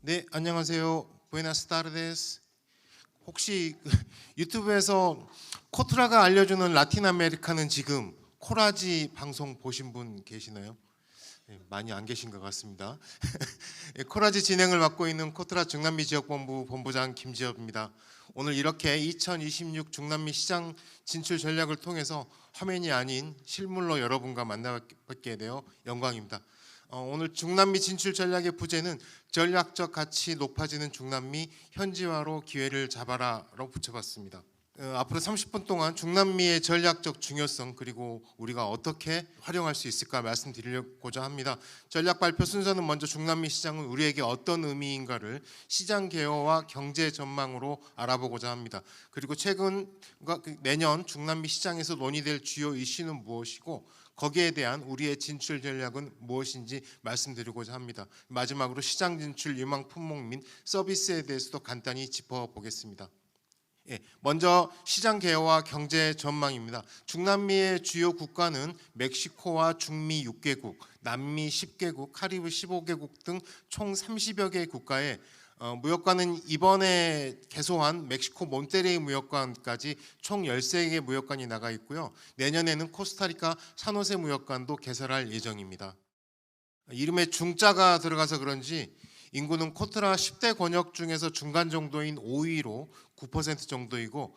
네, 안녕하세요. 부에나스 타르데스. 혹시 유튜브에서 코트라가 알려주는 라틴 아메리카는 지금 코라지 방송 보신 분 계시나요? 네, 많이 안 계신 것 같습니다. 예, 코라지 진행을 맡고 있는 코트라 중남미 지역본부 본부장 김지엽입니다. 오늘 이렇게 2026 중남미 시장 진출 전략을 통해서 화면이 아닌 실물로 여러분과 만나뵙게 되어 영광입니다. 오늘 중남미 진출 전략의 부제는 전략적 가치 높아지는 중남미 현지화로 기회를 잡아라로 붙여봤습니다. 앞으로 30분 동안 중남미의 전략적 중요성 그리고 우리가 어떻게 활용할 수 있을까 말씀드리고자 합니다. 전략 발표 순서는 먼저 중남미 시장은 우리에게 어떤 의미인가를 시장 개요와 경제 전망으로 알아보고자 합니다. 그리고 최근과 내년 중남미 시장에서 논의될 주요 이슈는 무엇이고 거기에 대한 우리의 진출 전략은 무엇인지 말씀드리고자 합니다. 마지막으로 시장 진출 유망 품목 및 서비스에 대해서도 간단히 짚어보겠습니다. 예, 먼저 시장 개요와 경제 전망입니다. 중남미의 주요 국가는 멕시코와 중미 6개국, 남미 10개국, 카리브 15개국 등 총 30여 개 국가에 무역관은 이번에 개소한 멕시코 몬테레이 무역관까지 총 13개 무역관이 나가 있고요. 내년에는 코스타리카 산호세 무역관도 개설할 예정입니다. 이름에 중자가 들어가서 그런지 인구는 코트라 10대 권역 중에서 중간 정도인 5위로 9% 정도이고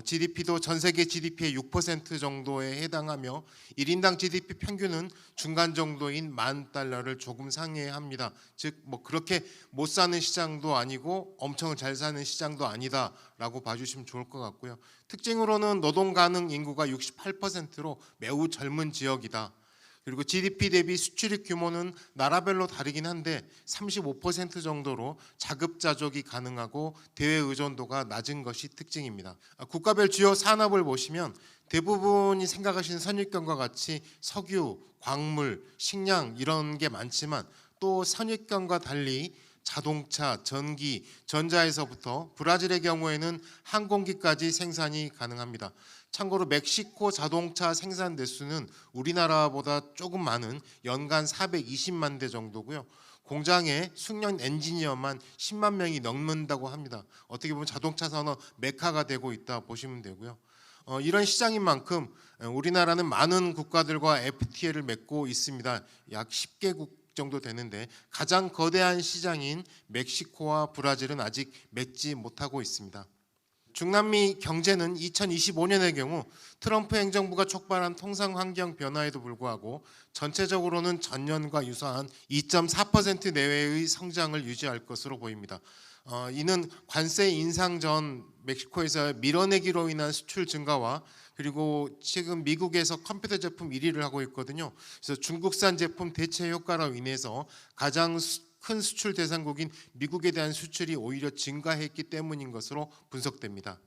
GDP도 전 세계 GDP의 6% 정도에 해당하며 1인당 GDP 평균은 중간 정도인 $10,000를 조금 상회합니다. 즉 뭐 그렇게 못 사는 시장도 아니고 엄청 잘 사는 시장도 아니다라고 봐주시면 좋을 것 같고요. 특징으로는 노동 가능 인구가 68%로 매우 젊은 지역이다. 그리고 GDP 대비 수출입 규모는 나라별로 다르긴 한데 35% 정도로 자급자족이 가능하고 대외 의존도가 낮은 것이 특징입니다. 국가별 주요 산업을 보시면 대부분이 생각하시는 선입견과 같이 석유, 광물, 식량 이런 게 많지만 또 선입견과 달리 자동차, 전기, 전자에서부터 브라질의 경우에는 항공기까지 생산이 가능합니다. 참고로 멕시코 자동차 생산 대수는 우리나라보다 조금 많은 연간 420만 대 정도고요. 공장에 숙련 엔지니어만 10만 명이 넘는다고 합니다. 어떻게 보면 자동차 산업 메카가 되고 있다 보시면 되고요. 이런 시장인 만큼 우리나라는 많은 국가들과 FTA를 맺고 있습니다. 약 10개국 정도 되는데 가장 거대한 시장인 멕시코와 브라질은 아직 맺지 못하고 있습니다. 중남미 경제는 2025년의 경우 트럼프 행정부가 촉발한 통상 환경 변화에도 불구하고 전체적으로는 전년과 유사한 2.4% 내외의 성장을 유지할 것으로 보입니다. 이는 관세 인상 전 멕시코에서 밀어내기로 인한 수출 증가와 그리고 지금 미국에서 컴퓨터 제품 1위를 하고 있거든요. 그래서 중국산 제품 대체 효과로 인해서 가장 큰 수출 대상국인 미국에 대한 수출이 오히려 증가했기 때문인 것으로 분석됩니다.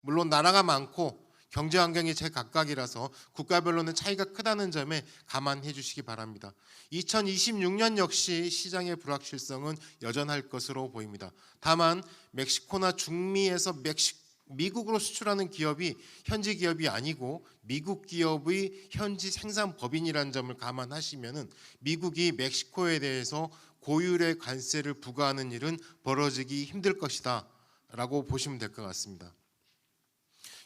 물론 나라가 많고 경제 환경이 제각각이라서 국가별로는 차이가 크다는 점에 감안해 주시기 바랍니다. 2026년 역시 시장의 불확실성은 여전할 것으로 보입니다. 다만 멕시코나 중미에서 미국으로 수출하는 기업이 현지 기업이 아니고 미국 기업의 현지 생산 법인이라는 점을 감안하시면 미국이 멕시코에 대해서 고율의 관세를 부과하는 일은 벌어지기 힘들 것이다 라고 보시면 될 것 같습니다.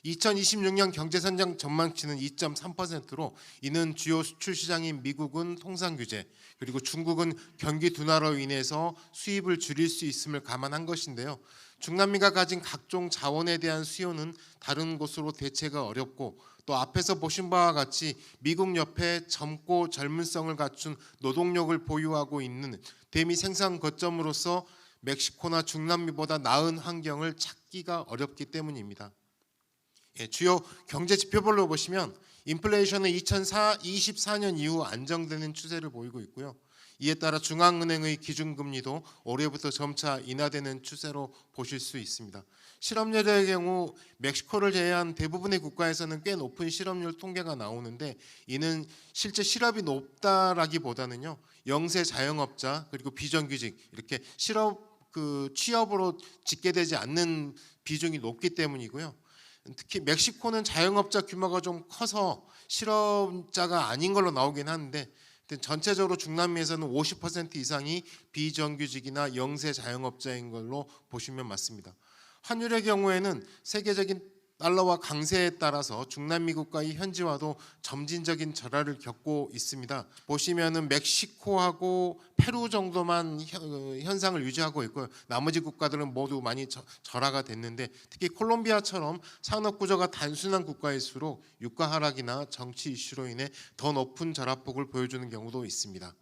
2026년 경제성장 전망치는 2.3%로 이는 주요 수출 시장인 미국은 통상 규제 그리고 중국은 경기 둔화로 인해서 수입을 줄일 수 있음을 감안한 것인데요. 중남미가 가진 각종 자원에 대한 수요는 다른 곳으로 대체가 어렵고 또 앞에서 보신 바와 같이 미국 옆에 젊고 젊은성을 갖춘 노동력을 보유하고 있는 대미 생산 거점으로서 멕시코나 중남미보다 나은 환경을 찾기가 어렵기 때문입니다. 주요 경제 지표별로 보시면 인플레이션은 2024년 이후 안정되는 추세를 보이고 있고요. 이에 따라 중앙은행의 기준금리도 올해부터 점차 인하되는 추세로 보실 수 있습니다. 실업률의 경우 멕시코를 제외한 대부분의 국가에서는 꽤 높은 실업률 통계가 나오는데 이는 실제 실업이 높다라기보다는요. 영세 자영업자 그리고 비정규직 이렇게 취업으로 집계되지 않는 비중이 높기 때문이고요. 특히 멕시코는 자영업자 규모가 좀 커서 실업자가 아닌 걸로 나오긴 하는데 전체적으로 중남미에서는 50% 이상이 비정규직이나 영세 자영업자인 걸로 보시면 맞습니다. 환율의 경우에는 세계적인 달러와 강세에 따라서 중남미 국가의 현지화도 점진적인 절하를 겪고 있습니다. 보시면은 멕시코하고 페루 정도만 현상을 유지하고 있고요. 나머지 국가들은 모두 많이 절하가 됐는데 특히 콜롬비아처럼 산업 구조가 단순한 국가일수록 유가 하락이나 정치 이슈로 인해 더 높은 절하폭을 보여주는 경우도 있습니다.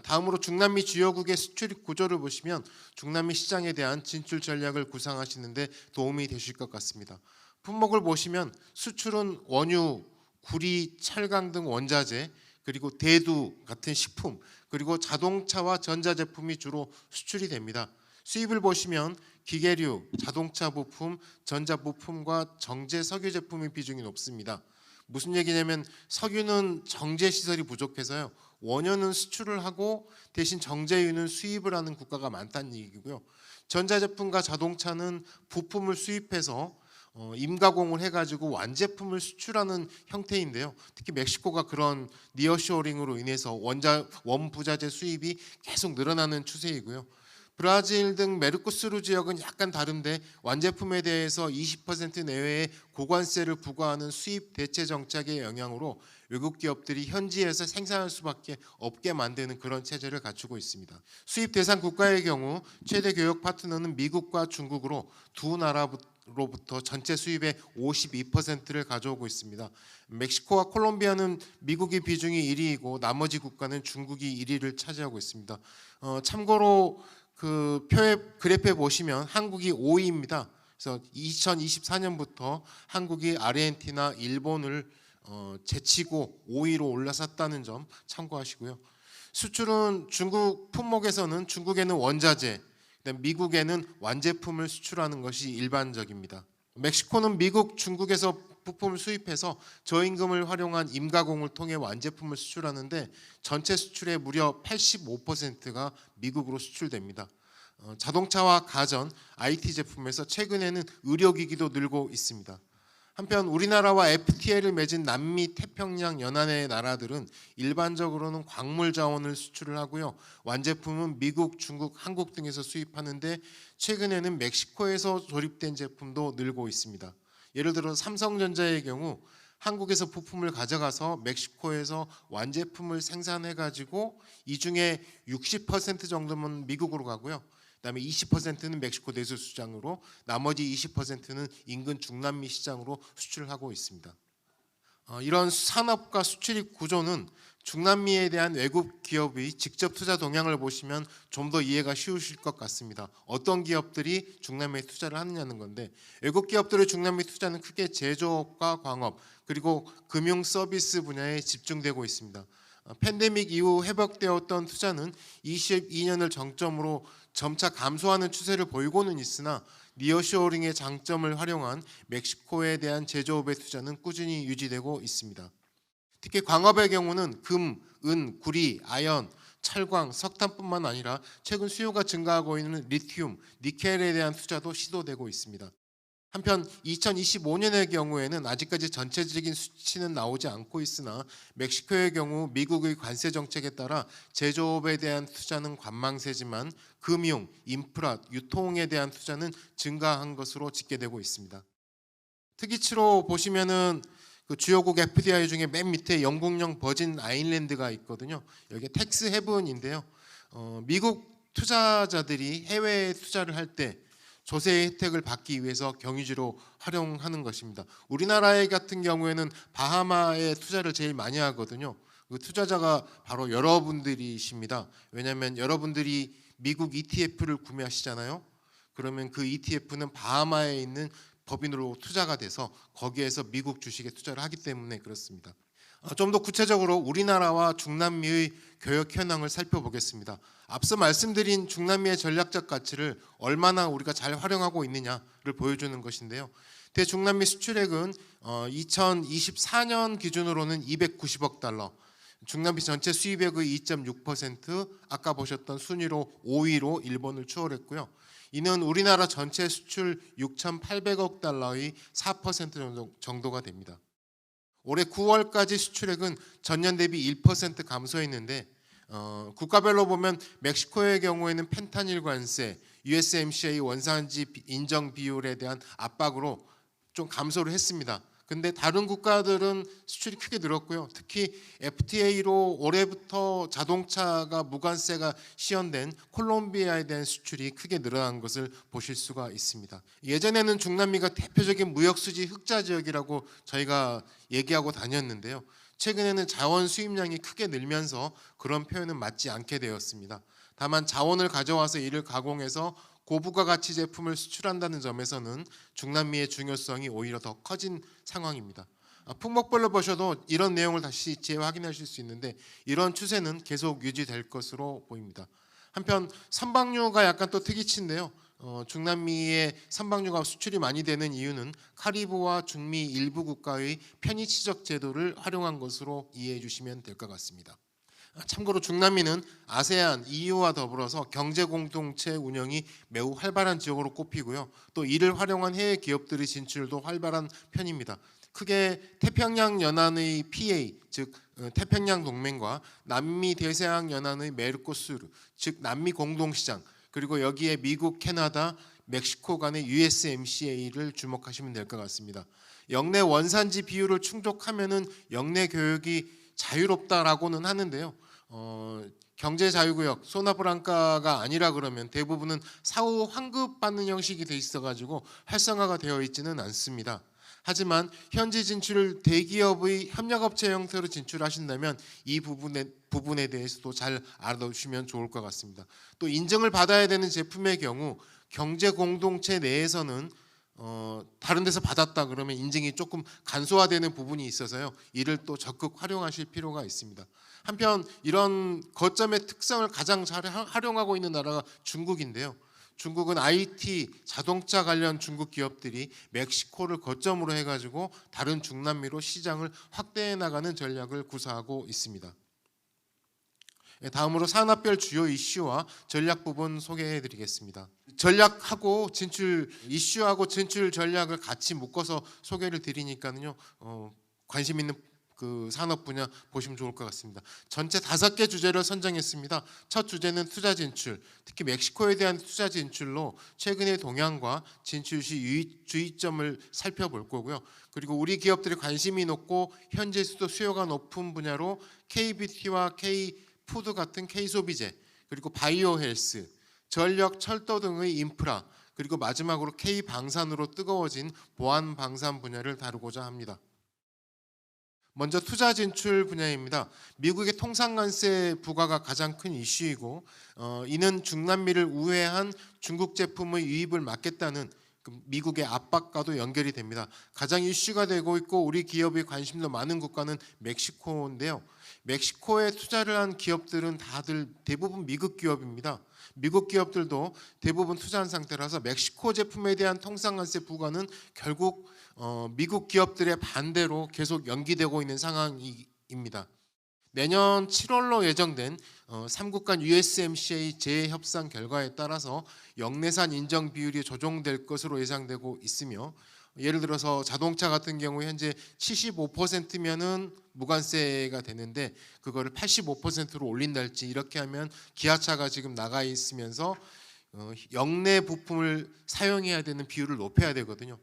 다음으로 중남미 주요국의 수출입 구조를 보시면 중남미 시장에 대한 진출 전략을 구상하시는데 도움이 되실 것 같습니다. 품목을 보시면 수출은 원유, 구리, 철강 등 원자재, 그리고 대두 같은 식품, 그리고 자동차와 전자제품이 주로 수출이 됩니다. 수입을 보시면 기계류, 자동차 부품, 전자부품과 정제 석유 제품의 비중이 높습니다. 무슨 얘기냐면 석유는 정제 시설이 부족해서요. 원유는 수출을 하고 대신 정제유는 수입을 하는 국가가 많다는 얘기고요. 전자제품과 자동차는 부품을 수입해서 임가공을 해가지고 완제품을 수출하는 형태인데요. 특히 멕시코가 그런 니어쇼링으로 인해서 원부자재 수입이 계속 늘어나는 추세이고요. 브라질 등 메르코스루 지역은 약간 다른데 완제품에 대해서 20% 내외의 고관세를 부과하는 수입 대체 정책의 영향으로 외국 기업들이 현지에서 생산할 수밖에 없게 만드는 그런 체제를 갖추고 있습니다. 수입 대상 국가의 경우 최대 교역 파트너는 미국과 중국으로 두 나라로부터 전체 수입의 52%를 가져오고 있습니다. 멕시코와 콜롬비아는 미국의 비중이 1위이고 나머지 국가는 중국이 1위를 차지하고 있습니다. 참고로 그 표에 그래프에 보시면 한국이 5위입니다. 그래서 2024년부터 한국이 아르헨티나, 일본을 제치고 5위로 올라섰다는 점 참고하시고요. 수출은 중국 품목에서는 중국에는 원자재, 미국에는 완제품을 수출하는 것이 일반적입니다. 멕시코는 미국, 중국에서 부품을 수입해서 저임금을 활용한 임가공을 통해 완제품을 수출하는데 전체 수출의 무려 85%가 미국으로 수출됩니다. 자동차와 가전, IT 제품에서 최근에는 의료기기도 늘고 있습니다. 한편 우리나라와 FTA를 맺은 남미 태평양 연안의 나라들은 일반적으로는 광물 자원을 수출을 하고요. 완제품은 미국, 중국, 한국 등에서 수입하는데 최근에는 멕시코에서 조립된 제품도 늘고 있습니다. 예를 들어 삼성전자의 경우 한국에서 부품을 가져가서 멕시코에서 완제품을 생산해 가지고 이 중에 60% 정도면 미국으로 가고요. 그다음에 20%는 멕시코 내수 시장으로, 나머지 20%는 인근 중남미 시장으로 수출을 하고 있습니다. 이런 산업과 수출입 구조는 중남미에 대한 외국 기업의 직접 투자 동향을 보시면 좀 더 이해가 쉬우실 것 같습니다. 어떤 기업들이 중남미에 투자를 하느냐는 건데, 외국 기업들의 중남미 투자는 크게 제조업과 광업 그리고 금융 서비스 분야에 집중되고 있습니다. 팬데믹 이후 회복되었던 투자는 22년을 정점으로 점차 감소하는 추세를 보이고는 있으나 니어쇼어링의 장점을 활용한 멕시코에 대한 제조업의 투자는 꾸준히 유지되고 있습니다. 특히 광업의 경우는 금, 은, 구리, 아연, 철광, 석탄뿐만 아니라 최근 수요가 증가하고 있는 리튬, 니켈에 대한 투자도 시도되고 있습니다. 한편 2025년의 경우에는 아직까지 전체적인 수치는 나오지 않고 있으나 멕시코의 경우 미국의 관세 정책에 따라 제조업에 대한 투자는 관망세지만 금융, 인프라, 유통에 대한 투자는 증가한 것으로 집계되고 있습니다. 특이치로 보시면은 그 주요국 FDI 중에 맨 밑에 영국령 버진 아일랜드가 있거든요. 여기 텍스 헤븐인데요. 미국 투자자들이 해외에 투자를 할 때 조세 혜택을 받기 위해서 경유지로 활용하는 것입니다. 우리나라의 같은 경우에는 바하마에 투자를 제일 많이 하거든요. 그 투자자가 바로 여러분들이십니다. 왜냐하면 여러분들이 미국 ETF를 구매하시잖아요. 그러면 그 ETF는 바하마에 있는 법인으로 투자가 돼서 거기에서 미국 주식에 투자를 하기 때문에 그렇습니다. 좀 더 구체적으로 우리나라와 중남미의 교역 현황을 살펴보겠습니다. 앞서 말씀드린 중남미의 전략적 가치를 얼마나 우리가 잘 활용하고 있느냐를 보여주는 것인데요. 대중남미 수출액은 2024년 기준으로는 290억 달러, 중남미 전체 수입액의 2.6%, 아까 보셨던 순위로 5위로 일본을 추월했고요. 이는 우리나라 전체 수출 6,800억 달러의 4% 정도가 됩니다. 올해 9월까지 수출액은 전년 대비 1% 감소했는데 국가별로 보면 멕시코의 경우에는 펜타닐 관세, USMCA 원산지 인정 비율에 대한 압박으로 좀 감소를 했습니다. 근데 다른 국가들은 수출이 크게 늘었고요. 특히 FTA로 올해부터 자동차가 무관세가 시연된 콜롬비아에 대한 수출이 크게 늘어난 것을 보실 수가 있습니다. 예전에는 중남미가 대표적인 무역수지 흑자 지역이라고 저희가 얘기하고 다녔는데요. 최근에는 자원 수입량이 크게 늘면서 그런 표현은 맞지 않게 되었습니다. 다만 자원을 가져와서 이를 가공해서 고부가 가치 제품을 수출한다는 점에서는 중남미의 중요성이 오히려 더 커진 상황입니다. 품목별로 보셔도 이런 내용을 다시 재확인하실 수 있는데 이런 추세는 계속 유지될 것으로 보입니다. 한편 선박류가 약간 또 특이치인데요. 중남미의 선박류가 수출이 많이 되는 이유는 카리브와 중미 일부 국가의 편의치적 제도를 활용한 것으로 이해해 주시면 될 것 같습니다. 참고로 중남미는 아세안, EU와 더불어서 경제 공동체 운영이 매우 활발한 지역으로 꼽히고요. 또 이를 활용한 해외 기업들의 진출도 활발한 편입니다. 크게 태평양 연안의 PA, 즉 태평양 동맹과 남미 대서양 연안의 메르코수르, 즉 남미 공동시장, 그리고 여기에 미국, 캐나다, 멕시코 간의 USMCA를 주목하시면 될 것 같습니다. 역내 원산지 비율을 충족하면은 역내 교역이 자유롭다라고는 하는데요. 경제 자유구역 소나브랑카가 아니라 그러면 대부분은 사후 환급받는 형식이 돼 있어가지고 활성화가 되어 있지는 않습니다. 하지만 현지 진출을 대기업의 협력업체 형태로 진출하신다면 이 부분에 대해서도 잘 알아두시면 좋을 것 같습니다. 또 인정을 받아야 되는 제품의 경우 경제 공동체 내에서는 다른 데서 받았다 그러면 인증이 조금 간소화되는 부분이 있어서요. 이를 또 적극 활용하실 필요가 있습니다. 한편 이런 거점의 특성을 가장 잘 활용하고 있는 나라가 중국인데요. 중국은 IT, 자동차 관련 중국 기업들이 멕시코를 거점으로 해가지고 다른 중남미로 시장을 확대해 나가는 전략을 구사하고 있습니다. 다음으로 산업별 주요 이슈와 전략 부분 소개해 드리겠습니다. 전략하고 진출 이슈하고 진출 전략을 같이 묶어서 소개를 드리니까요. 관심 있는 그 산업 분야 보시면 좋을 것 같습니다. 전체 5개 주제를 선정했습니다. 첫 주제는 투자 진출, 특히 멕시코에 대한 투자 진출로 최근의 동향과 진출 시 주의점을 살펴볼 거고요. 그리고 우리 기업들이 관심이 높고 현재에서도 수요가 높은 분야로 KBT와 K푸드 같은 K소비재, 그리고 바이오 헬스, 전력, 철도 등의 인프라, 그리고 마지막으로 K방산으로 뜨거워진 보안 방산 분야를 다루고자 합니다. 먼저 투자 진출 분야입니다. 미국의 통상관세 부과가 가장 큰 이슈이고 이는 중남미를 우회한 중국 제품의 유입을 막겠다는 미국의 압박과도 연결이 됩니다. 가장 이슈가 되고 있고 우리 기업이 관심도 많은 국가는 멕시코인데요. 멕시코에 투자를 한 기업들은 대부분 미국 기업입니다. 미국 기업들도 대부분 투자한 상태라서 멕시코 제품에 대한 통상관세 부과는 결국 미국 기업들의 반대로 계속 연기되고 있는 상황입니다. 내년 7월로 예정된 3국 간 USMCA 재협상 결과에 따라서 역내산 인정 비율이 조정될 것으로 예상되고 있으며 예를 들어서 자동차 같은 경우 현재 75%면은 무관세가 되는데 그거를 85%로 올린달지 이렇게 하면 기아차가 지금 나가 있으면서 역내 부품을 사용해야 되는 비율을 높여야 되거든요.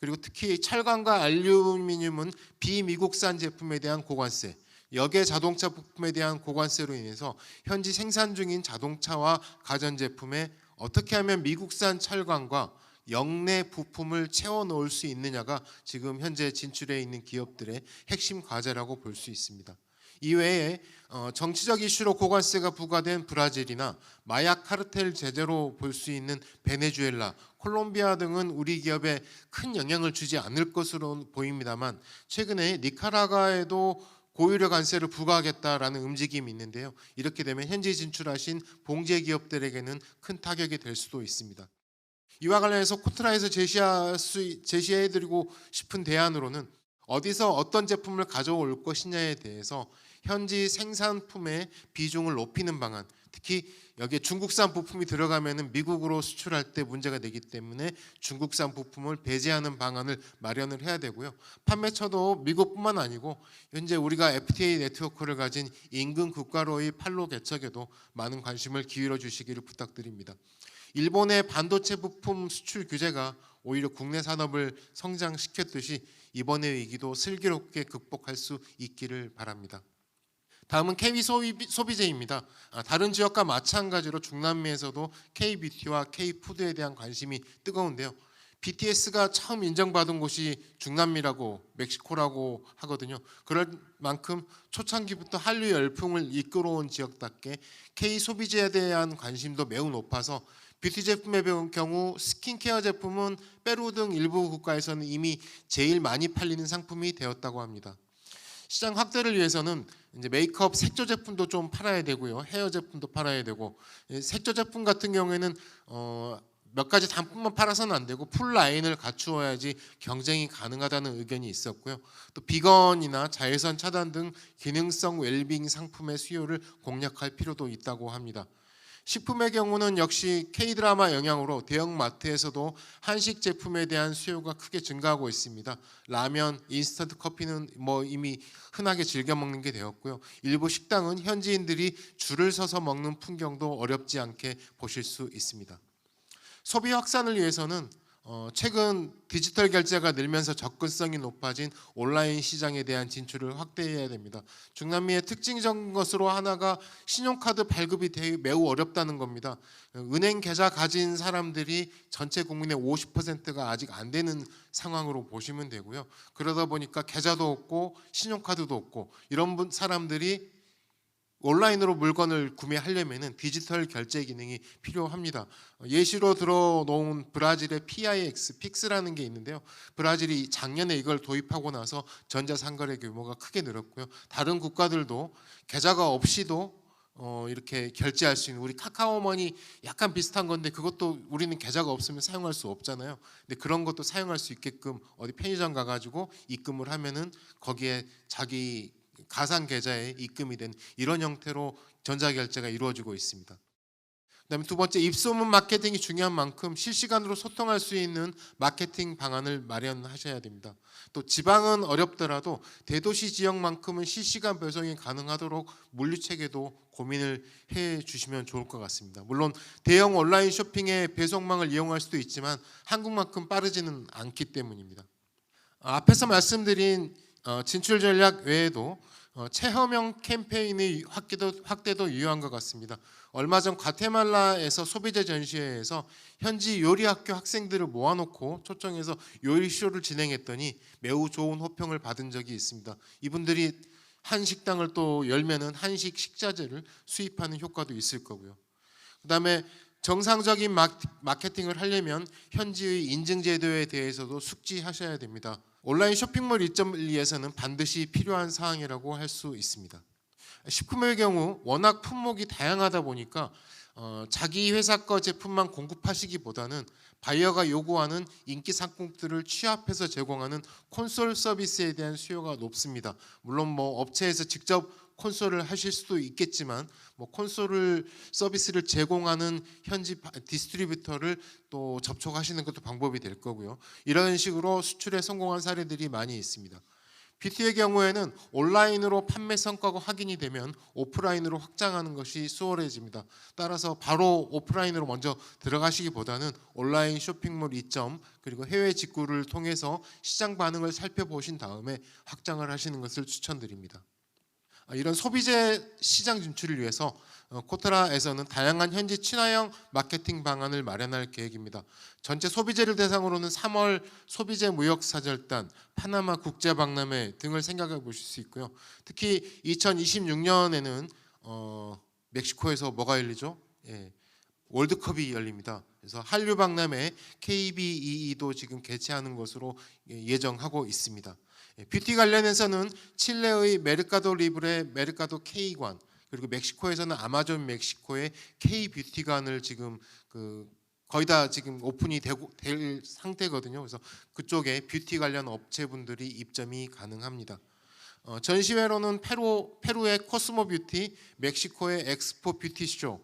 그리고 특히 철강과 알루미늄은 비미국산 제품에 대한 고관세, 역의 자동차 부품에 대한 고관세로 인해서 현지 생산 중인 자동차와 가전제품에 어떻게 하면 미국산 철강과 역내 부품을 채워 넣을 수 있느냐가 지금 현재 진출해 있는 기업들의 핵심 과제라고 볼 수 있습니다. 이외에 정치적 이슈로 고관세가 부과된 브라질이나 마약 카르텔 제재로 볼 수 있는 베네수엘라, 콜롬비아 등은 우리 기업에 큰 영향을 주지 않을 것으로 보입니다만 최근에 니카라과에도 고유료 관세를 부과하겠다라는 움직임이 있는데요. 이렇게 되면 현지 진출하신 봉제 기업들에게는 큰 타격이 될 수도 있습니다. 이와 관련해서 코트라에서 제시해드리고 싶은 대안으로는 어디서 어떤 제품을 가져올 것이냐에 대해서 현지 생산품의 비중을 높이는 방안, 특히 여기에 중국산 부품이 들어가면은 미국으로 수출할 때 문제가 되기 때문에 중국산 부품을 배제하는 방안을 마련을 해야 되고요. 판매처도 미국뿐만 아니고 현재 우리가 FTA 네트워크를 가진 인근 국가로의 판로 개척에도 많은 관심을 기울여 주시기를 부탁드립니다. 일본의 반도체 부품 수출 규제가 오히려 국내 산업을 성장시켰듯이 이번의 위기도 슬기롭게 극복할 수 있기를 바랍니다. 다음은 KB 소비재입니다. 다른 지역과 마찬가지로 중남미에서도 K-뷰티와 K-푸드에 대한 관심이 뜨거운데요. BTS가 처음 인정받은 곳이 중남미라고 멕시코라고 하거든요. 그럴 만큼 초창기부터 한류 열풍을 이끌어온 지역답게 K 소비재에 대한 관심도 매우 높아서 뷰티 제품의 경우 스킨케어 제품은 페루 등 일부 국가에서는 이미 제일 많이 팔리는 상품이 되었다고 합니다. 시장 확대를 위해서는 이제 메이크업 색조 제품도 좀 팔아야 되고요, 헤어 제품도 팔아야 되고, 색조 제품 같은 경우에는 몇 가지 단품만 팔아서는 안 되고 풀 라인을 갖추어야지 경쟁이 가능하다는 의견이 있었고요. 또 비건이나 자외선 차단 등 기능성 웰빙 상품의 수요를 공략할 필요도 있다고 합니다. 식품의 경우는 역시 K-드라마 영향으로 대형 마트에서도 한식 제품에 대한 수요가 크게 증가하고 있습니다. 라면, 인스턴트 커피는 이미 흔하게 즐겨 먹는 게 되었고요. 일부 식당은 현지인들이 줄을 서서 먹는 풍경도 어렵지 않게 보실 수 있습니다. 소비 확산을 위해서는 최근 디지털 결제가 늘면서 접근성이 높아진 온라인 시장에 대한 진출을 확대해야 됩니다. 중남미의 특징적인 것으로 하나가 신용카드 발급이 매우 어렵다는 겁니다. 은행 계좌 가진 사람들이 전체 국민의 50%가 아직 안 되는 상황으로 보시면 되고요. 그러다 보니까 계좌도 없고 신용카드도 없고 이런 사람들이 온라인으로 물건을 구매하려면 디지털 결제 기능이 필요합니다. 예시로 들어놓은 브라질의 PIX, 픽스라는 게 있는데요. 브라질이 작년에 이걸 도입하고 나서 전자상거래 규모가 크게 늘었고요. 다른 국가들도 계좌가 없이도 이렇게 결제할 수 있는, 우리 카카오머니 약간 비슷한 건데 그것도 우리는 계좌가 없으면 사용할 수 없잖아요. 근데 그런 것도 사용할 수 있게끔 어디 편의점 가가지고 입금을 하면은 거기에 자기 가상 계좌에 입금이 된 이런 형태로 전자결제가 이루어지고 있습니다. 그다음에 두 번째, 입소문 마케팅이 중요한 만큼 실시간으로 소통할 수 있는 마케팅 방안을 마련하셔야 됩니다. 또 지방은 어렵더라도 대도시 지역만큼은 실시간 배송이 가능하도록 물류체계도 고민을 해 주시면 좋을 것 같습니다. 물론 대형 온라인 쇼핑의 배송망을 이용할 수도 있지만 한국만큼 빠르지는 않기 때문입니다. 앞에서 말씀드린 진출 전략 외에도 체험형 캠페인의 확대도 유효한 것 같습니다. 얼마 전 과테말라에서 소비재 전시회에서 현지 요리학교 학생들을 모아놓고 초청해서 요리쇼를 진행했더니 매우 좋은 호평을 받은 적이 있습니다. 이분들이 한 식당을 또 열면은 한식 식자재를 수입하는 효과도 있을 거고요. 그다음에 정상적인 마케팅을 하려면 현지의 인증 제도에 대해서도 숙지하셔야 됩니다. 온라인 쇼핑몰 입점에서는 반드시 필요한 사항이라고 할 수 있습니다. 식품의 경우 워낙 품목이 다양하다 보니까 자기 회사 거 제품만 공급하시기보다는 바이어가 요구하는 인기 상품들을 취합해서 제공하는 콘솔 서비스에 대한 수요가 높습니다. 물론 업체에서 직접 콘솔을 하실 수도 있겠지만 콘솔 서비스를 제공하는 현지 디스트리뷰터를 또 접촉하시는 것도 방법이 될 거고요. 이런 식으로 수출에 성공한 사례들이 많이 있습니다. 뷰티의 경우에는 온라인으로 판매 성과가 확인이 되면 오프라인으로 확장하는 것이 수월해집니다. 따라서 바로 오프라인으로 먼저 들어가시기보다는 온라인 쇼핑몰 입점 그리고 해외 직구를 통해서 시장 반응을 살펴보신 다음에 확장을 하시는 것을 추천드립니다. 이런 소비재 시장 진출을 위해서 코트라에서는 다양한 현지 친화형 마케팅 방안을 마련할 계획입니다. 전체 소비재를 대상으로는 3월 소비재 무역사절단, 파나마 국제박람회 등을 생각해 보실 수 있고요. 특히 2026년에는 멕시코에서 뭐가 열리죠? 월드컵이 열립니다. 그래서 한류 박람회 KBEE도 지금 개최하는 것으로 예정하고 있습니다. 뷰티 관련해서는 칠레의 메르카도 리브레 메르카도 K관, 그리고 멕시코에서는 아마존 멕시코의 K-뷰티관을 지금 거의 다 지금 오픈이 될 상태거든요. 그래서 그쪽에 뷰티 관련 업체분들이 입점이 가능합니다. 전시회로는 페루의 코스모 뷰티, 멕시코의 엑스포 뷰티쇼,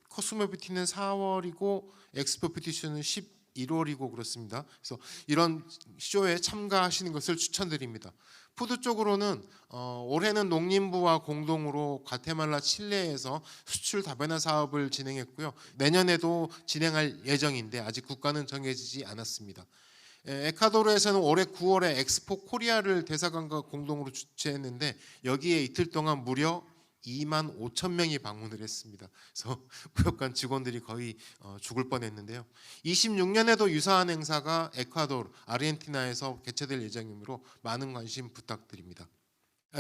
코스모 뷰티는 4월이고 엑스포 뷰티쇼는 11월이고 그렇습니다. 그래서 이런 쇼에 참가하시는 것을 추천드립니다. 푸드 쪽으로는 올해는 농림부와 공동으로 과테말라, 칠레에서 수출 다변화 사업을 진행했고요. 내년에도 진행할 예정인데 아직 국가는 정해지지 않았습니다. 에콰도르에서는 올해 9월에 엑스포 코리아를 대사관과 공동으로 주최했는데 여기에 이틀 동안 무려 2만 5천 명이 방문을 했습니다. 그래서 무역관 직원들이 거의 죽을 뻔했는데요. 26년에도 유사한 행사가 에콰도르, 아르헨티나에서 개최될 예정이므로 많은 관심 부탁드립니다.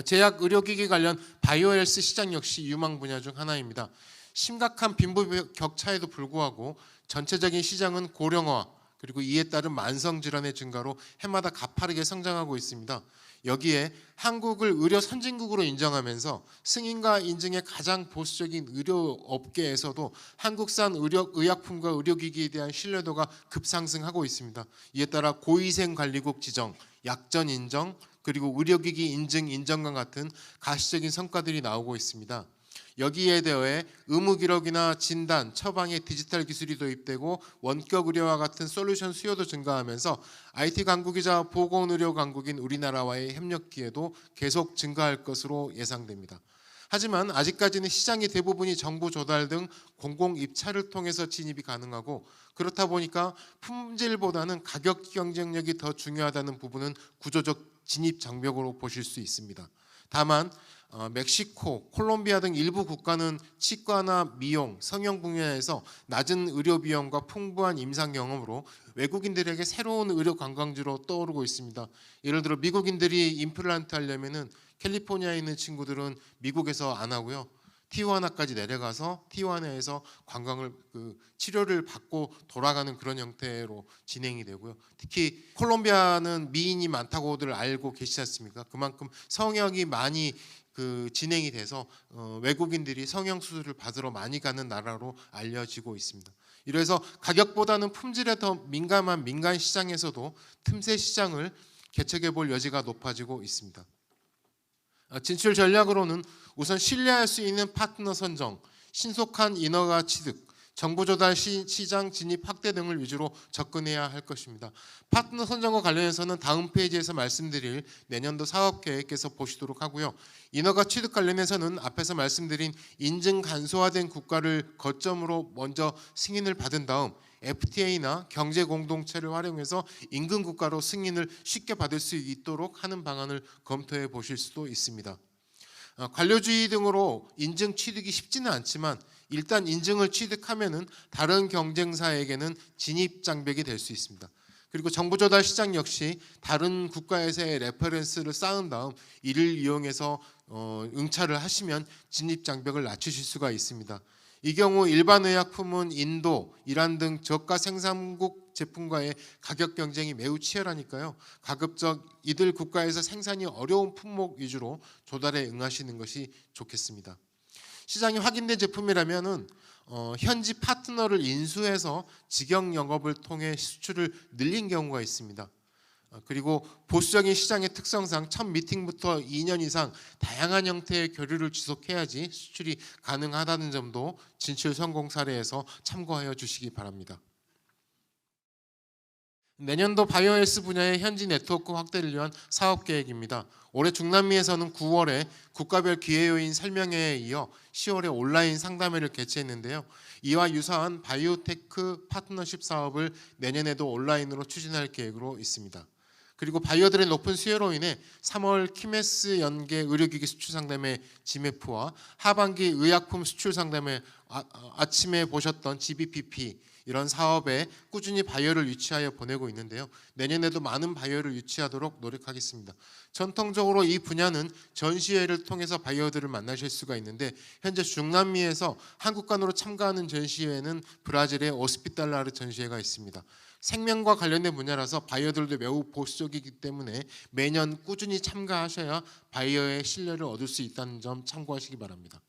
제약 의료기기 관련 바이오헬스 시장 역시 유망 분야 중 하나입니다. 심각한 빈부 격차에도 불구하고 전체적인 시장은 고령화 그리고 이에 따른 만성 질환의 증가로 해마다 가파르게 성장하고 있습니다. 여기에 한국을 의료 선진국으로 인정하면서 승인과 인증의 가장 보수적인 의료 업계에서도 한국산 의약품과 의료기기에 대한 신뢰도가 급상승하고 있습니다. 이에 따라 고위생관리국 지정, 약전 인정, 그리고 의료기기 인증과 같은 가시적인 성과들이 나오고 있습니다. 여기에 대해 의무기록이나 진단, 처방에 디지털 기술이 도입되고 원격 의료와 같은 솔루션 수요도 증가하면서 IT 강국이자 보건의료 강국인 우리나라와의 협력 기회도 계속 증가할 것으로 예상됩니다. 하지만 아직까지는 시장의 대부분이 정부 조달 등 공공 입찰을 통해서 진입이 가능하고 그렇다 보니까 품질보다는 가격 경쟁력이 더 중요하다는 부분은 구조적 진입 장벽으로 보실 수 있습니다. 다만 멕시코, 콜롬비아 등 일부 국가는 치과나 미용, 성형 분야에서 낮은 의료 비용과 풍부한 임상 경험으로 외국인들에게 새로운 의료 관광지로 떠오르고 있습니다. 예를 들어 미국인들이 임플란트 하려면은 캘리포니아에 있는 친구들은 미국에서 안 하고요. 티juana까지 내려가서 티juana에서 관광을 치료를 받고 돌아가는 그런 형태로 진행이 되고요. 특히 콜롬비아는 미인이 많다고들 알고 계시지 않습니까? 그만큼 성형이 많이 진행이 돼서 외국인들이 성형 수술을 받으러 많이 가는 나라로 알려지고 있습니다. 이래서 가격보다는 품질에 더 민감한 민간 시장에서도 틈새 시장을 개척해 볼 여지가 높아지고 있습니다. 진출 전략으로는 우선 신뢰할 수 있는 파트너 선정, 신속한 인허가 취득, 정부 조달 시장 진입 확대 등을 위주로 접근해야 할 것입니다. 파트너 선정과 관련해서는 다음 페이지에서 말씀드릴 내년도 사업계획에서 보시도록 하고요. 인허가 취득 관련해서는 앞에서 말씀드린 인증 간소화된 국가를 거점으로 먼저 승인을 받은 다음 FTA나 경제공동체를 활용해서 인근 국가로 승인을 쉽게 받을 수 있도록 하는 방안을 검토해 보실 수도 있습니다. 관료주의 등으로 인증 취득이 쉽지는 않지만 일단 인증을 취득하면은 다른 경쟁사에게는 진입 장벽이 될 수 있습니다. 그리고 정부 조달 시장 역시 다른 국가에서의 레퍼런스를 쌓은 다음 이를 이용해서 응찰을 하시면 진입 장벽을 낮추실 수가 있습니다. 이 경우 일반 의약품은 인도, 이란 등 저가 생산국 제품과의 가격 경쟁이 매우 치열하니까요. 가급적 이들 국가에서 생산이 어려운 품목 위주로 조달에 응하시는 것이 좋겠습니다. 시장이 확인된 제품이라면은 현지 파트너를 인수해서 직영 영업을 통해 수출을 늘린 경우가 있습니다. 그리고 보수적인 시장의 특성상 첫 미팅부터 2년 이상 다양한 형태의 교류를 지속해야지 수출이 가능하다는 점도 진출 성공 사례에서 참고하여 주시기 바랍니다. 내년도 바이오헬스 분야의 현지 네트워크 확대를 위한 사업 계획입니다. 올해 중남미에서는 9월에 국가별 기회요인 설명회에 이어 10월에 온라인 상담회를 개최했는데요. 이와 유사한 바이오테크 파트너십 사업을 내년에도 온라인으로 추진할 계획으로 있습니다. 그리고 바이오들의 높은 수요로 인해 3월 키메스 연계 의료기기 수출 상담회 지메프와 하반기 의약품 수출 상담회 아침에 보셨던 GBPP 이런 사업에 꾸준히 바이오를 유치하여 보내고 있는데요. 내년에도 많은 바이오를 유치하도록 노력하겠습니다. 전통적으로 이 분야는 전시회를 통해서 바이오들을 만나실 수가 있는데 현재 중남미에서 한국관으로 참가하는 전시회는 브라질의 오스피탈라르 전시회가 있습니다. 생명과 관련된 분야라서 바이오들도 매우 보수적이기 때문에 매년 꾸준히 참가하셔야 바이오의 신뢰를 얻을 수 있다는 점 참고하시기 바랍니다.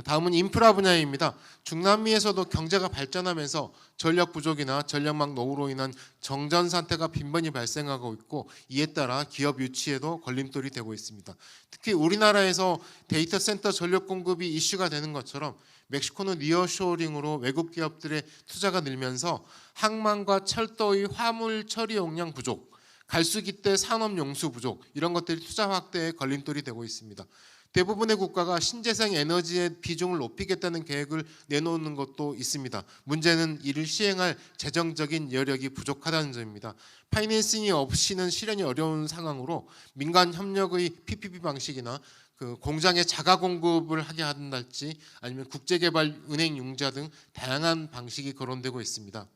다음은 인프라 분야입니다. 중남미에서도 경제가 발전하면서 전력 부족이나 전력망 노후로 인한 정전 사태가 빈번히 발생하고 있고, 이에 따라 기업 유치에도 걸림돌이 되고 있습니다. 특히 우리나라에서 데이터 센터 전력 공급이 이슈가 되는 것처럼 멕시코는 니어쇼링으로 외국 기업들의 투자가 늘면서 항만과 철도의 화물 처리 용량 부족, 갈수기대 산업 용수 부족, 이런 것들이 투자 확대에 걸림돌이 되고 있습니다. 대부분의 국가가 신재생 에너지의 비중을 높이겠다는 계획을 내놓는 것도 있습니다. 문제는 이를 시행할 재정적인 여력이 부족하다는 점입니다. 파이낸싱이 없이는 실현이 어려운 상황으로 민간 협력의 PPP 방식이나 공장의 자가 공급을 하게 한달지, 아니면 국제개발은행 융자 등 다양한 방식이 거론되고 있습니다.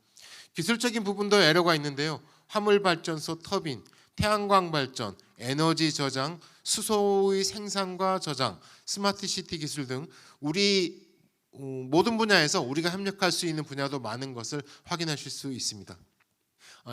기술적인 부분도 애로가 있는데요. 화물발전소 터빈, 태양광 발전, 에너지 저장, 수소의 생산과 저장, 스마트시티 기술 등 우리 모든 분야에서 우리가 협력할 수 있는 분야도 많은 것을 확인하실 수 있습니다.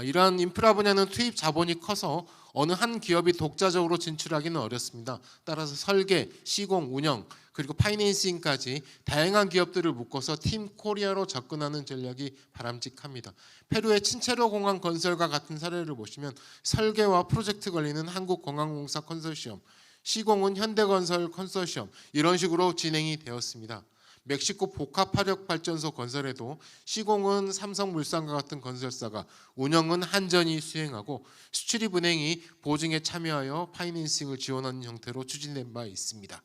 이러한 인프라 분야는 투입 자본이 커서 어느 한 기업이 독자적으로 진출하기는 어렵습니다. 따라서 설계, 시공, 운영, 그리고 파이낸싱까지 다양한 기업들을 묶어서 팀 코리아로 접근하는 전략이 바람직합니다. 페루의 친체로 공항 건설과 같은 사례를 보시면 설계와 프로젝트 관리는 한국공항공사 컨소시엄, 시공은 현대건설 컨소시엄, 이런 식으로 진행이 되었습니다. 멕시코 복합화력발전소 건설에도 시공은 삼성물산과 같은 건설사가, 운영은 한전이 수행하고 수출입은행이 보증에 참여하여 파이낸싱을 지원하는 형태로 추진된 바 있습니다.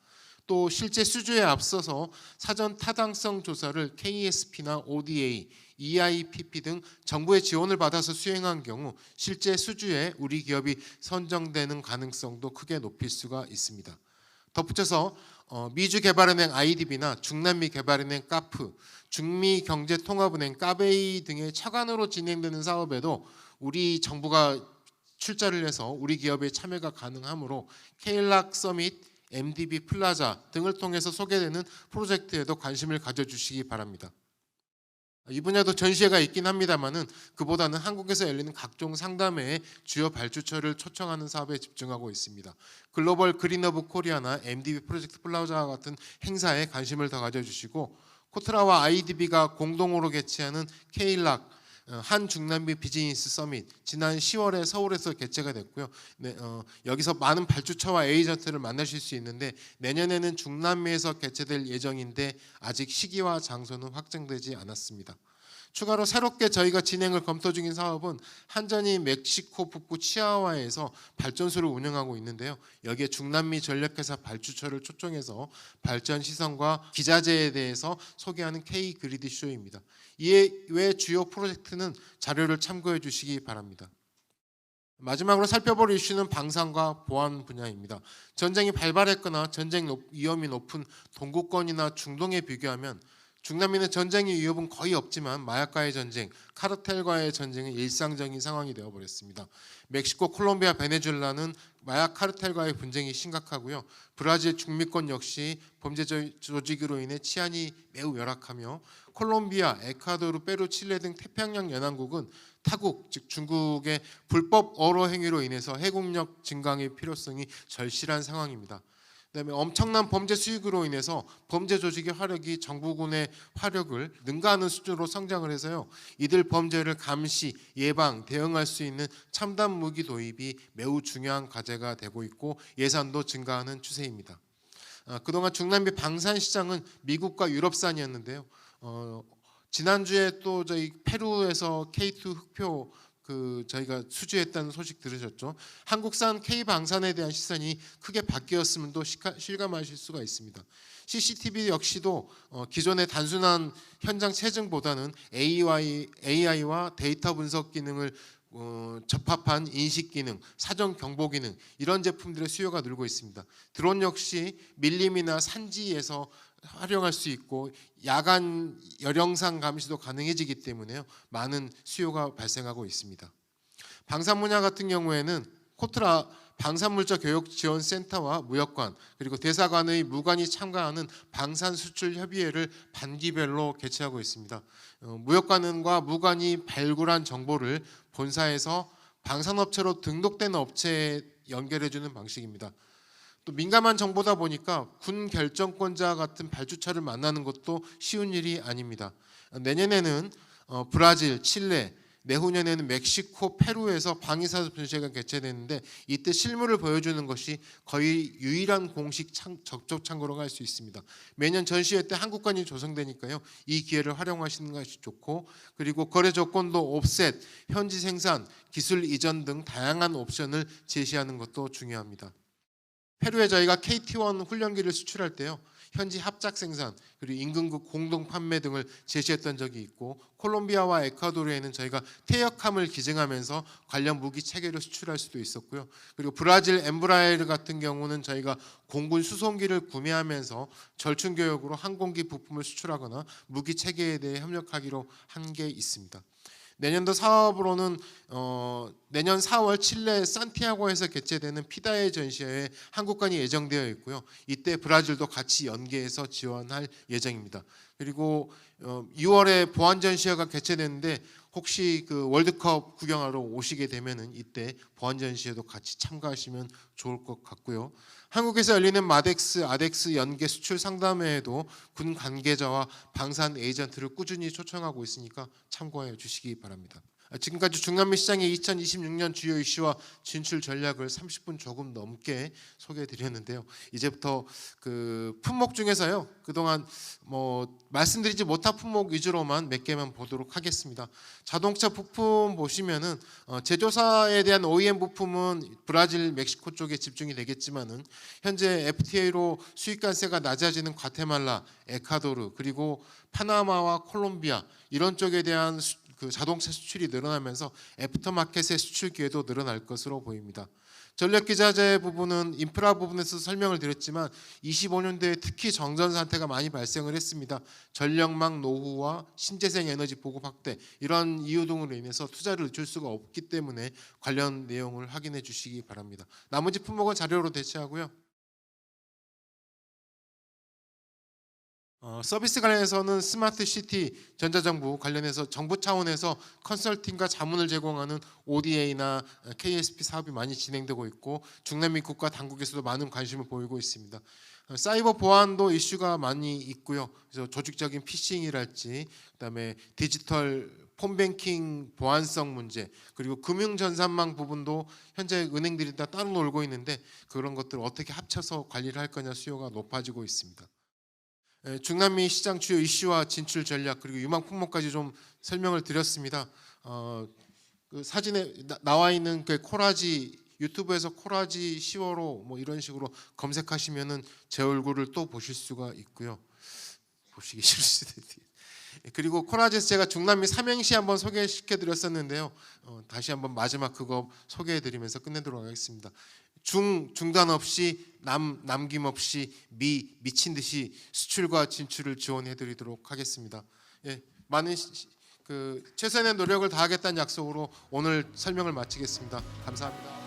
또 실제 수주에 앞서서 사전 타당성 조사를 KSP나 ODA, EIPP 등 정부의 지원을 받아서 수행한 경우 실제 수주에 우리 기업이 선정되는 가능성도 크게 높일 수가 있습니다. 덧붙여서 미주개발은행 IDB나 중남미개발은행 카프, 중미경제통합은행 까베이 등의 차관으로 진행되는 사업에도 우리 정부가 출자를 해서 우리 기업의 참여가 가능하므로 케일락 서밋, MDB 플라자 등을 통해서 소개되는 프로젝트에도 관심을 가져주시기 바랍니다. 이 분야도 전시회가 있긴 합니다만은 그보다는 한국에서 열리는 각종 상담회의 주요 발주처를 초청하는 사업에 집중하고 있습니다. 글로벌 그린허브 코리아나 MDB 프로젝트 플라자와 같은 행사에 관심을 더 가져주시고, 코트라와 IDB가 공동으로 개최하는 케일락 한 중남미 비즈니스 서밋, 지난 10월에 서울에서 개최가 됐고요. 여기서 많은 발주처와 에이전트를 만나실 수 있는데 내년에는 중남미에서 개최될 예정인데 아직 시기와 장소는 확정되지 않았습니다. 추가로 새롭게 저희가 진행을 검토 중인 사업은 한전이 멕시코 북부 치아와에서 발전소를 운영하고 있는데요. 여기에 중남미 전력회사 발주처를 초청해서 발전 시설과 기자재에 대해서 소개하는 K-그리드 쇼입니다. 이에 외 주요 프로젝트는 자료를 참고해 주시기 바랍니다. 마지막으로 살펴볼 이슈는 방산과 보안 분야입니다. 전쟁이 발발했거나 전쟁 위험이 높은 동구권이나 중동에 비교하면 중남미는 전쟁의 위협은 거의 없지만 마약과의 전쟁, 카르텔과의 전쟁은 일상적인 상황이 되어버렸습니다. 멕시코, 콜롬비아, 베네수엘라는 마약 카르텔과의 분쟁이 심각하고요. 브라질 중미권 역시 범죄 조직으로 인해 치안이 매우 열악하며, 콜롬비아, 에콰도르, 페루, 칠레 등 태평양 연안국은 타국, 즉 중국의 불법 어로 행위로 인해서 해국력 증강의 필요성이 절실한 상황입니다. 그다음에 엄청난 범죄 수익으로 인해서 범죄 조직의 화력이 정부군의 화력을 능가하는 수준으로 성장을 해서요. 이들 범죄를 감시, 예방, 대응할 수 있는 첨단 무기 도입이 매우 중요한 과제가 되고 있고 예산도 증가하는 추세입니다. 그동안 중남미 방산 시장은 미국과 유럽산이었는데요. 지난주에 또 저희 페루에서 K2 흑표 저희가 수주했다는 소식 들으셨죠? 한국산 K방산에 대한 시선이 크게 바뀌었음도 실감하실 수가 있습니다. CCTV 역시도 기존의 단순한 현장 체증보다는 AI와 데이터 분석 기능을 접합한 인식 기능, 사전 경보 기능, 이런 제품들의 수요가 늘고 있습니다. 드론 역시 밀림이나 산지에서 활용할 수 있고 야간 열영상 감시도 가능해지기 때문에요. 많은 수요가 발생하고 있습니다. 방산 분야 같은 경우에는 코트라 방산물자 교육 지원 센터와 무역관 그리고 대사관의 무관이 참가하는 방산 수출 협의회를 반기별로 개최하고 있습니다. 무역관과 무관이 발굴한 정보를 본사에서 방산업체로 등록된 업체에 연결해 주는 방식입니다. 또 민감한 정보다 보니까 군 결정권자 같은 발주처를 만나는 것도 쉬운 일이 아닙니다. 내년에는 브라질, 칠레, 내후년에는 멕시코, 페루에서 방위사업 전시회가 개최되는데 이때 실물을 보여주는 것이 거의 유일한 공식 접촉 창구로 할 수 있습니다. 매년 전시회 때 한국관이 조성되니까요. 이 기회를 활용하시는 것이 좋고, 그리고 거래 조건도 옵셋, 현지 생산, 기술 이전 등 다양한 옵션을 제시하는 것도 중요합니다. 페루에 저희가 KT-1 훈련기를 수출할 때요. 현지 합작 생산 그리고 임금국 공동 판매 등을 제시했던 적이 있고, 콜롬비아와 에콰도르에는 저희가 퇴역함을 기증하면서 관련 무기 체계를 수출할 수도 있었고요. 그리고 브라질 엠브라에르 같은 경우는 저희가 공군 수송기를 구매하면서 절충 교역으로 항공기 부품을 수출하거나 무기 체계에 대해 협력하기로 한 게 있습니다. 내년도 사업으로는 내년 4월 칠레 산티아고에서 개최되는 피다의 전시회에 한국관이 예정되어 있고요. 이때 브라질도 같이 연계해서 지원할 예정입니다. 그리고 6월에 보안 전시회가 개최되는데 혹시 그 월드컵 구경하러 오시게 되면은 이때 보안 전시회도 같이 참가하시면 좋을 것 같고요. 한국에서 열리는 마덱스, 아덱스 연계 수출 상담회에도 군 관계자와 방산 에이전트를 꾸준히 초청하고 있으니까 참고해 주시기 바랍니다. 지금까지 중남미 시장의 2026년 주요 이슈와 진출 전략을 30분 조금 넘게 소개해 드렸는데요. 이제부터 그 품목 중에서요. 그동안 말씀드리지 못한 품목 위주로만 몇 개만 보도록 하겠습니다. 자동차 부품 보시면은 제조사에 대한 OEM 부품은 브라질, 멕시코 쪽에 집중이 되겠지만은 현재 FTA로 수입관세가 낮아지는 과테말라, 에콰도르 그리고 파나마와 콜롬비아 이런 쪽에 대한 그 자동차 수출이 늘어나면서 애프터마켓의 수출 기회도 늘어날 것으로 보입니다. 전력기자재 부분은 인프라 부분에서 설명을 드렸지만 25년도에 특히 정전 사태가 많이 발생을 했습니다. 전력망 노후와 신재생 에너지 보급 확대 이런 이유 등으로 인해서 투자를 늦출 수가 없기 때문에 관련 내용을 확인해 주시기 바랍니다. 나머지 품목은 자료로 대체하고요. 서비스 관련해서는 스마트 시티 전자정부 관련해서 정부 차원에서 컨설팅과 자문을 제공하는 ODA나 KSP 사업이 많이 진행되고 있고 중남미 국가 당국에서도 많은 관심을 보이고 있습니다. 사이버 보안도 이슈가 많이 있고요. 그래서 조직적인 피싱이랄지 그다음에 디지털 폰뱅킹 보안성 문제 그리고 금융 전산망 부분도 현재 은행들이 다 따로 놀고 있는데 그런 것들을 어떻게 합쳐서 관리를 할 거냐 수요가 높아지고 있습니다. 중남미 시장 주요 이슈와 진출 전략 그리고 유망 품목까지 좀 설명을 드렸습니다. 그 사진에 나와 있는 그 코라지 유튜브에서 코라지 10월호 뭐 이런 식으로 검색하시면은 제 얼굴을 또 보실 수가 있고요. 보시기 싫을 수도 있어요. 그리고 코라지에서 제가 중남미 삼행시 한번 소개시켜 드렸었는데요. 다시 한번 마지막 그거 소개해 드리면서 끝내도록 하겠습니다. 중단 없이 남김없이 미친 듯이 수출과 진출을 지원해 드리도록 하겠습니다. 예, 많은 그 최선의 노력을 다하겠다는 약속으로 오늘 설명을 마치겠습니다. 감사합니다.